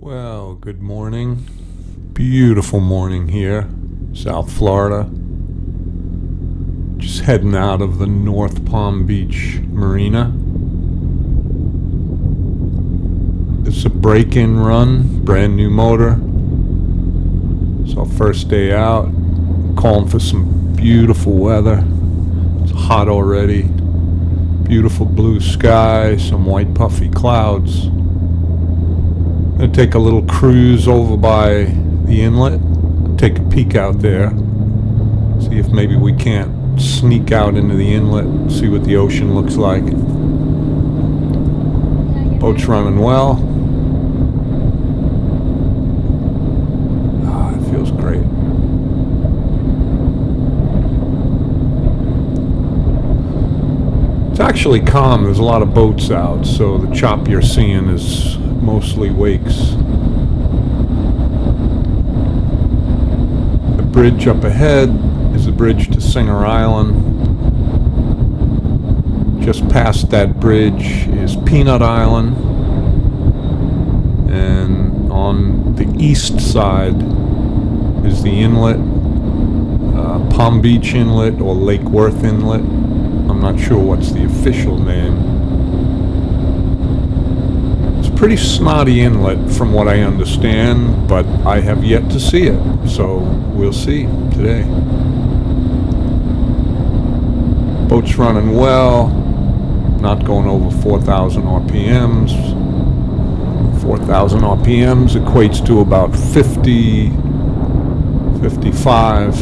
Well, good morning. Beautiful morning here, South Florida. Just heading out of the North Palm Beach Marina. It's a break-in run, brand new motor. So first day out, calling for some beautiful weather. It's hot already. Beautiful blue sky, some white puffy clouds. Gonna take a little cruise over by the inlet, take a peek out there, see if maybe we can't sneak out into the inlet, see what the ocean looks like. Boat's running well. It feels great. It's actually calm. There's a lot of boats out, so the chop you're seeing is mostly wakes. The bridge up ahead is the bridge to Singer Island. Just past that bridge is Peanut Island, and on the east side is the inlet, Palm Beach Inlet or Lake Worth Inlet. I'm not sure what's the official name. Pretty snotty inlet from what I understand, but I have yet to see it, so we'll see today. Boat's running well, not going over 4,000 RPMs. 4,000 RPMs equates to about 50, 55.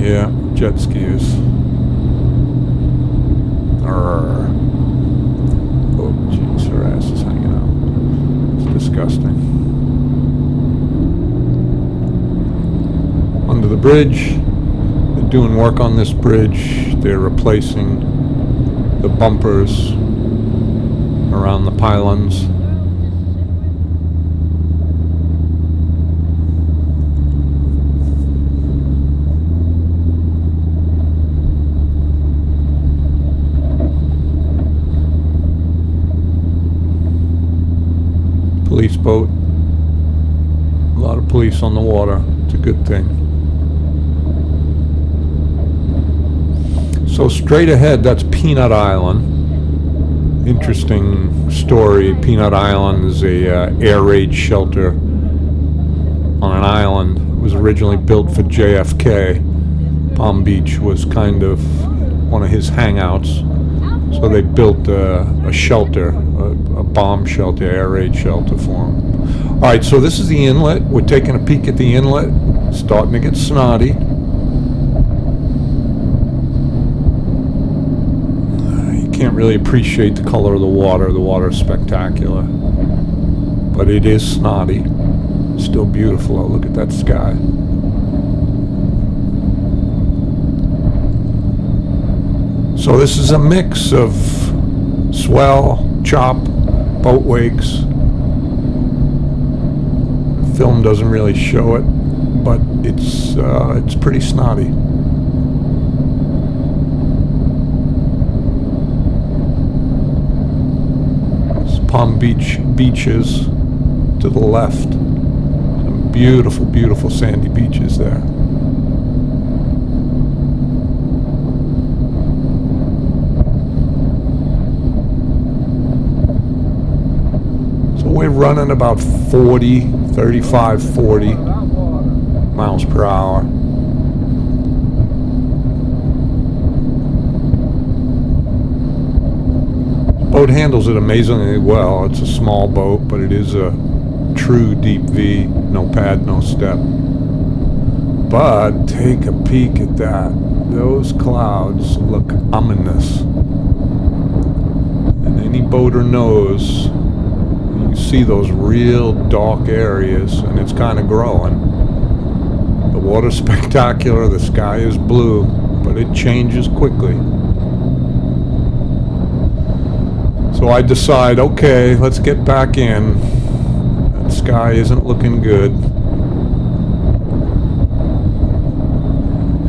Yeah, jet skiers. Oh, jeez, her ass is hanging out. It's disgusting. Under the bridge, they're doing work on this bridge. They're replacing the bumpers around the pylons. Police boat. A lot of police on the water. It's a good thing. So straight ahead, that's Peanut Island. Interesting story. Peanut Island is a air raid shelter on an island. It was originally built for JFK. Palm Beach was kind of one of his hangouts. So they built a shelter, a bomb shelter, air raid shelter for him. All right, so this is the inlet. We're taking a peek at the inlet. It's starting to get snotty. You can't really appreciate the color of the water. The water is spectacular. But it is snotty. Still beautiful. Oh, look at that sky. So this is a mix of swell, chop, boat wakes. Film doesn't really show it, but it's pretty snotty. It's Palm Beach beaches to the left. Some beautiful, beautiful sandy beaches there. We're running about 35, 40 miles per hour. Boat handles it amazingly well. It's a small boat, but it is a true deep V, no pad, no step. But take a peek at that. Those clouds look ominous. And any boater knows you see those real dark areas, and it's kind of growing. The water's spectacular, the sky is blue, but it changes quickly. So I decide, okay, let's get back in. That sky isn't looking good.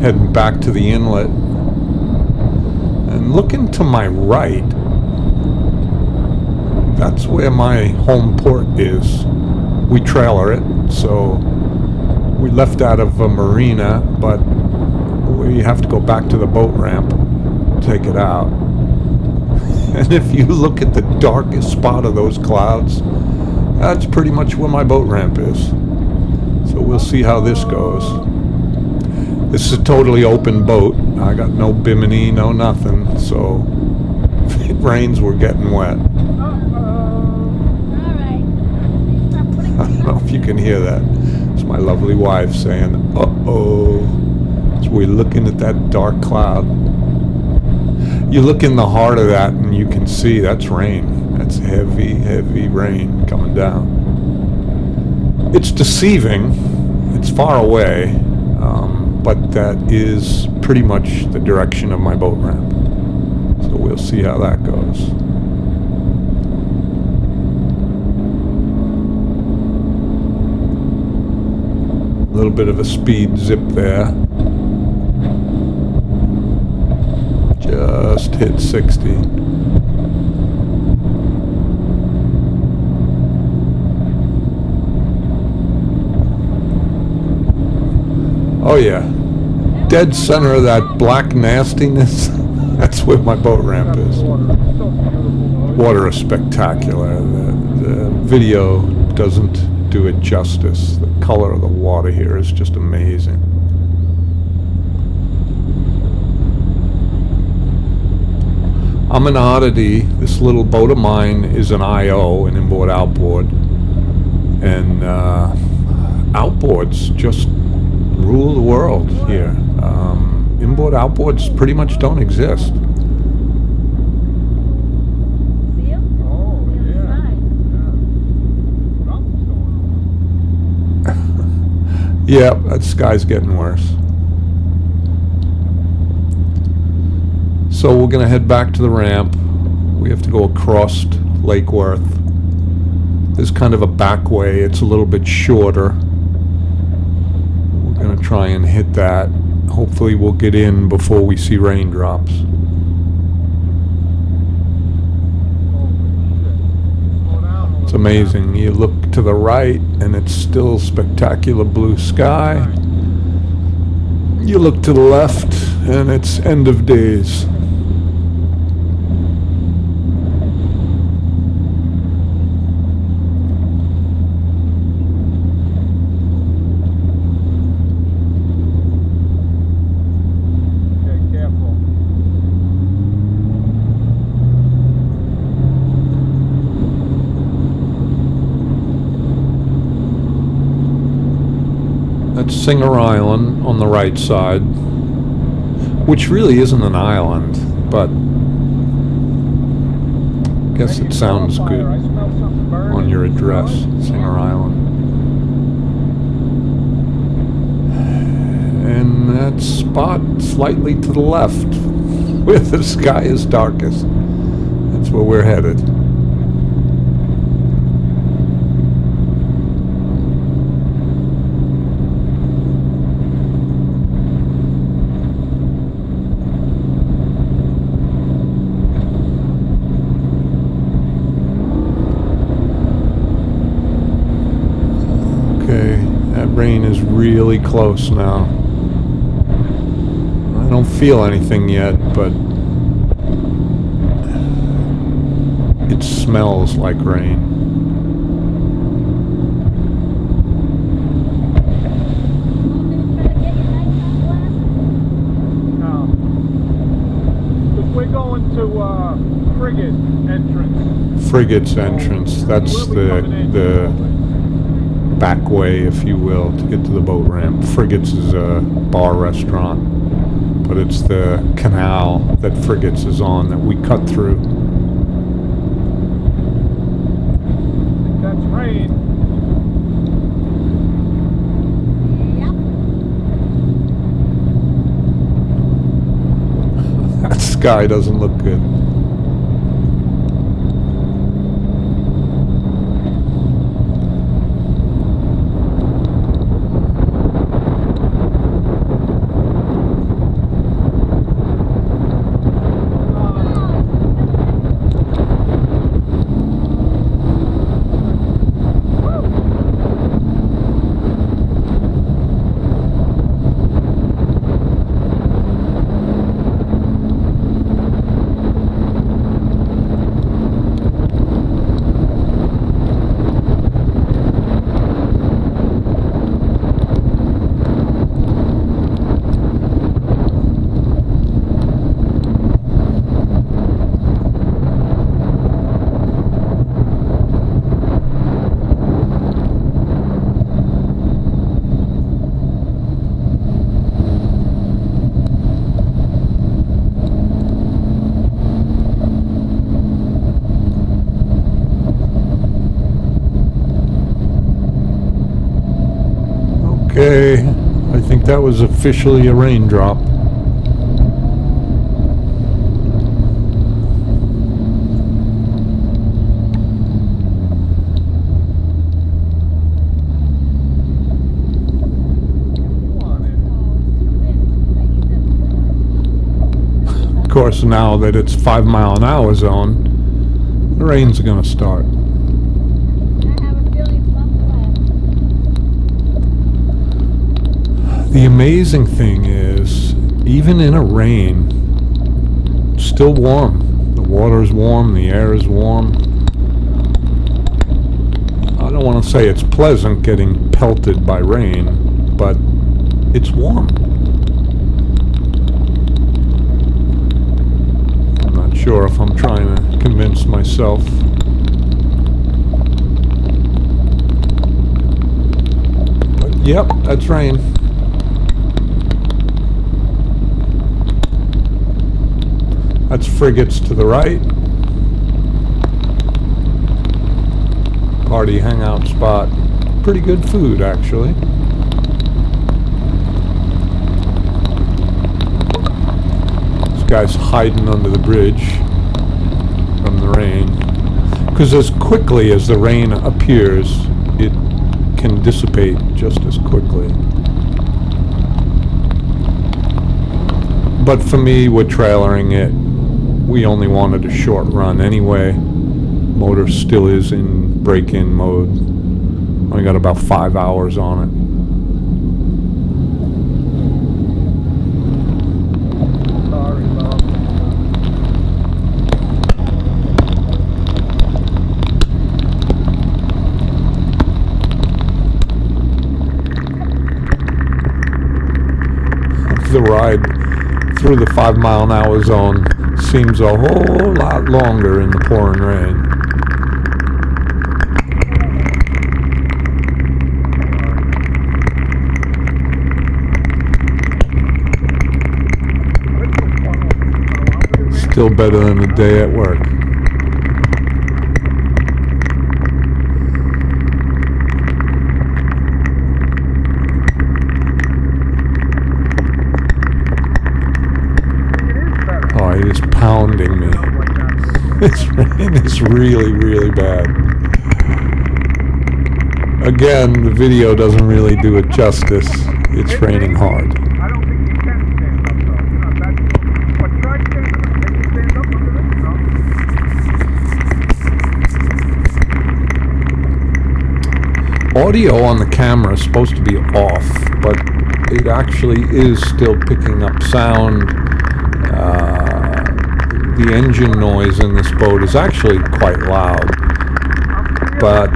Heading back to the inlet. And looking to my right, that's where my home port is. We trailer it, so we left out of a marina, but we have to go back to the boat ramp, take it out. And if you look at the darkest spot of those clouds, that's pretty much where my boat ramp is. So we'll see how this goes. This is a totally open boat. I got no bimini, no nothing, so if it rains, we're getting wet. I don't know if you can hear that. It's my lovely wife saying, uh-oh. So we're looking at that dark cloud. You look in the heart of that and you can see that's rain. That's heavy, heavy rain coming down. It's deceiving. It's far away, but that is pretty much the direction of my boat ramp. So we'll see how that goes. A little bit of a speed zip there. Just hit 60. Oh yeah, dead center of that black nastiness. That's where my boat ramp is. Water is spectacular. The video doesn't do it justice. The color of the water here is just amazing. I'm an oddity. This little boat of mine is an IO, an inboard outboard, and outboards just rule the world here. Inboard outboards pretty much don't exist. Yeah, that sky's getting worse. So we're going to head back to the ramp. We have to go across Lake Worth. There's kind of a back way. It's a little bit shorter. We're going to try and hit that. Hopefully we'll get in before we see raindrops. It's amazing. You look to the right and it's still spectacular blue sky. You look to the left and it's end of days. That's Singer Island on the right side, which really isn't an island, but I guess it sounds good on your address, Singer Island. And that spot slightly to the left, where the sky is darkest, that's where we're headed. Rain is really close now. I don't feel anything yet, but it smells like rain. We're going to Frigate entrance. Frigate's entrance. That's the back way, if you will, to get to the boat ramp. Frigates is a bar restaurant, but it's the canal that Frigates is on that we cut through. That's rain. That sky doesn't look good. Okay, I think that was officially a raindrop. Of course, now that it's 5-mile-an-hour zone, the rain's gonna start. The amazing thing is, even in a rain, it's still warm. The water is warm, the air is warm. I don't want to say it's pleasant getting pelted by rain, but it's warm. I'm not sure if I'm trying to convince myself. But yep, that's rain. That's frigates to the right. Party hangout spot. Pretty good food, actually. This guy's hiding under the bridge from the rain. Because as quickly as the rain appears, it can dissipate just as quickly. But for me, we're trailering it. We only wanted a short run anyway. Motor still is in break-in mode. Only got about 5 hours on it. Sorry, Bob. The ride through the 5-mile-an-hour zone seems a whole lot longer in the pouring rain. Still better than a day at work. Oh, it is pounding me. This rain is really, really bad. Again, the video doesn't really do it justice. It's raining hard. I don't think you can stand up, though. You're not that tall. But try standing up. Can you stand up under this? No? Audio on the camera is supposed to be off, but it actually is still picking up sound. The engine noise in this boat is actually quite loud, but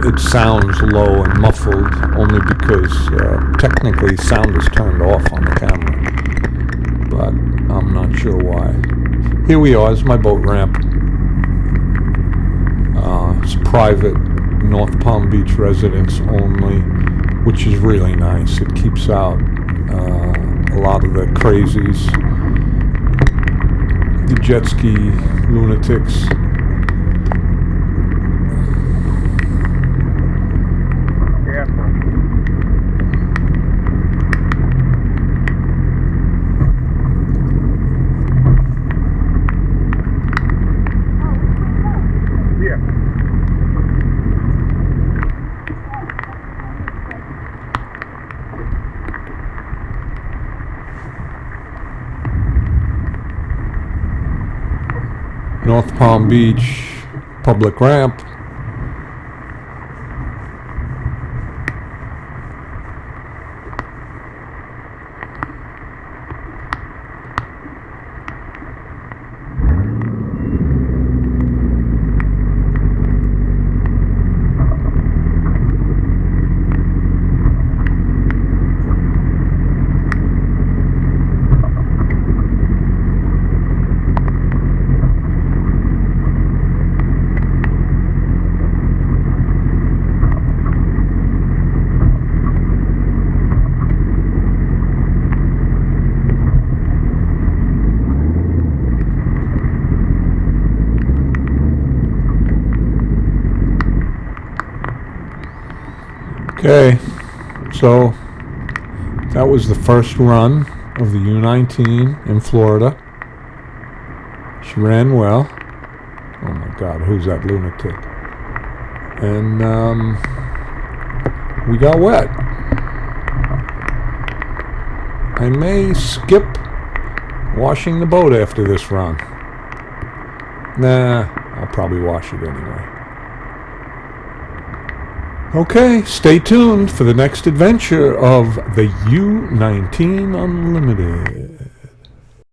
it sounds low and muffled only because technically sound is turned off on the camera, but I'm not sure why. Here we are, it's my boat ramp. It's private North Palm Beach residents only, which is really nice. It keeps out a lot of the crazies, the jet ski lunatics. North Palm Beach public ramp. Okay, so that was the first run of the U19 in Florida. She ran well. Oh my God, who's that lunatic? And we got wet. I may skip washing the boat after this run. Nah, I'll probably wash it anyway. Okay, stay tuned for the next adventure of the U19 Unlimited.